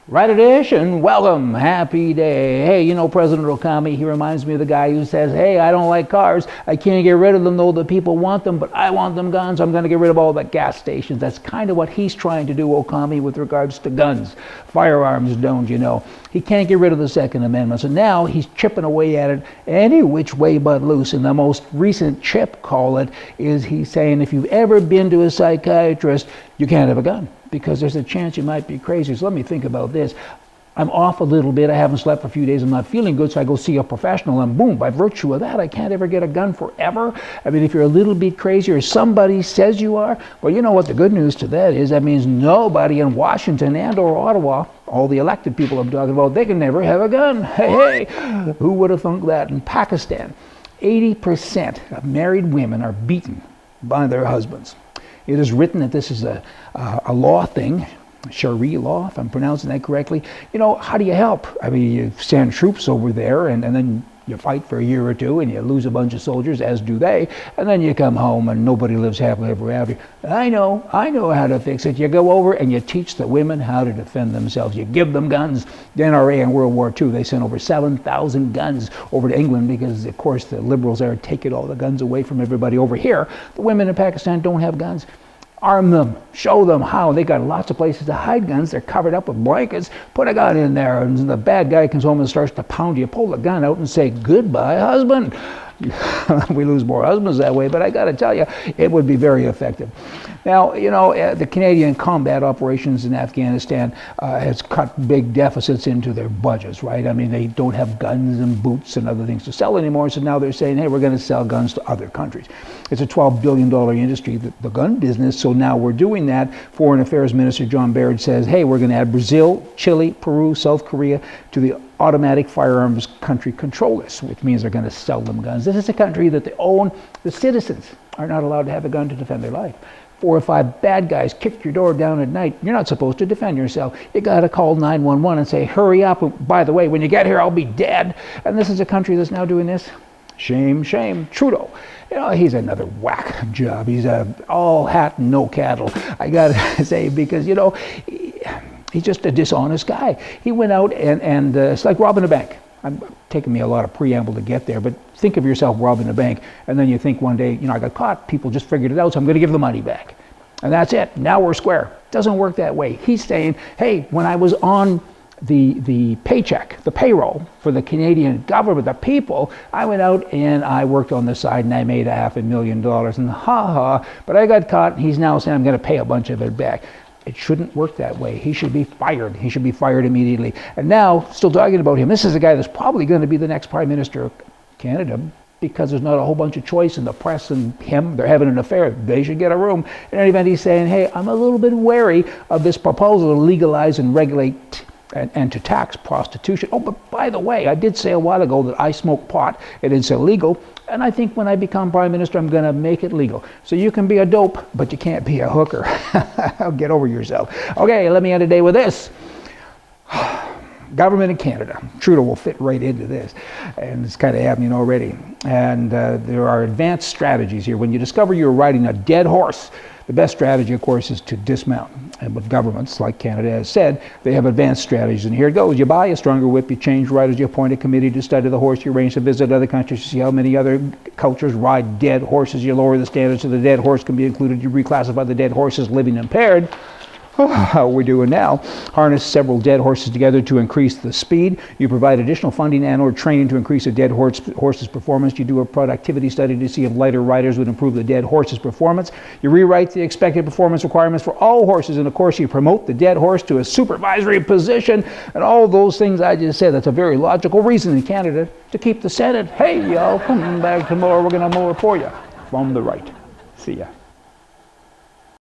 Right edition, welcome, happy day. Hey, you know President Okami, he reminds me of the guy who says, hey, I don't like cars. I can't get rid of them though the people want them, but I want them guns. I'm going to get rid of all the gas stations. That's kind of what he's trying to do, Okami, with regards to guns. Firearms, don't you know. He can't get rid of the Second Amendment. So now he's chipping away at it any which way but loose. And the most recent chip, call it, is he's saying if you've ever been to a psychiatrist, you can't have a gun, because there's a chance you might be crazy. So let me think about this. I'm off a little bit. I haven't slept for a few days. I'm not feeling good, so I go see a professional, and boom, by virtue of that, I can't ever get a gun forever. I mean, if you're a little bit crazy or somebody says you are, well, you know what the good news to that is? That means nobody in Washington and or Ottawa, all the elected people I'm talking about, they can never have a gun. Hey, who would have thunk that? In Pakistan, 80% of married women are beaten by their husbands. It is written that this is a law thing, Sharia law, if I'm pronouncing that correctly. You know, how do you help? I mean, you send troops over there, and then you fight for a year or two, and you lose a bunch of soldiers, as do they, and then you come home, and nobody lives happily ever after. I know how to fix it. You go over, and you teach the women how to defend themselves. You give them guns. The NRA in World War II, they sent over 7,000 guns over to England because, of course, the liberals there taking all the guns away from everybody over here. The women in Pakistan don't have guns. Arm them, show them how. They got lots of places to hide guns. They're covered up with blankets. Put a gun in there, and the bad guy comes home and starts to pound you. Pull the gun out and say, goodbye, husband. We lose more husbands that way, but I got to tell you, it would be very effective. Now, you know, the Canadian combat operations in Afghanistan has cut big deficits into their budgets, right? I mean, they don't have guns and boots and other things to sell anymore, so now they're saying, hey, we're going to sell guns to other countries. It's a $12 billion industry, the gun business, so now we're doing that. Foreign Affairs Minister John Baird says, hey, we're going to add Brazil, Chile, Peru, South Korea to the automatic firearms country control list, which means they're going to sell them guns. This is a country that they own. The citizens are not allowed to have a gun to defend their life. 4 or 5 bad guys kick your door down at night. You're not supposed to defend yourself. You got to call 911 and say, hurry up. By the way, when you get here, I'll be dead. And this is a country that's now doing this. Shame, shame. Trudeau. You know, he's another whack job. He's all hat and no cattle, I got to say, because, you know, he's just a dishonest guy. He went out and it's like robbing a bank. I'm taking me a lot of preamble to get there, but think of yourself robbing a bank, and then you think one day, you know, I got caught, people just figured it out, so I'm going to give the money back. And that's it. Now we're square. Doesn't work that way. He's saying, hey, when I was on the paycheck, the payroll for the Canadian government, the people, I went out and I worked on the side and I made $500,000, and but I got caught, and he's now saying I'm going to pay a bunch of it back. It shouldn't work that way. He should be fired. He should be fired immediately. And now, still talking about him, this is a guy that's probably going to be the next Prime Minister of Canada, because there's not a whole bunch of choice in the press and him. They're having an affair. They should get a room. In any event, he's saying, hey, I'm a little bit wary of this proposal to legalize and regulate and to tax prostitution. Oh, but by the way, I did say a while ago that I smoke pot and it's illegal. And I think when I become Prime Minister, I'm going to make it legal. So you can be a dope, but you can't be a hooker. Get over yourself. Okay, let me end the day with this. Government in Canada. Trudeau will fit right into this. And it's kind of happening already. And there are advanced strategies here. When you discover you're riding a dead horse, the best strategy, of course, is to dismount. And with governments, like Canada has said, they have advanced strategies. And here it goes. You buy a stronger whip, you change riders, you appoint a committee to study the horse, you arrange to visit other countries to see how many other cultures ride dead horses, you lower the standards so the dead horse can be included, you reclassify the dead horse as living impaired. How we're doing now. Harness several dead horses together to increase the speed. You provide additional funding and or training to increase a dead horse's performance. You do a productivity study to see if lighter riders would improve the dead horse's performance. You rewrite the expected performance requirements for all horses, and of course you promote the dead horse to a supervisory position, and all those things I just said. That's a very logical reason in Canada to keep the Senate. Hey, y'all, come back tomorrow. We're going to have more for you from the right. See ya.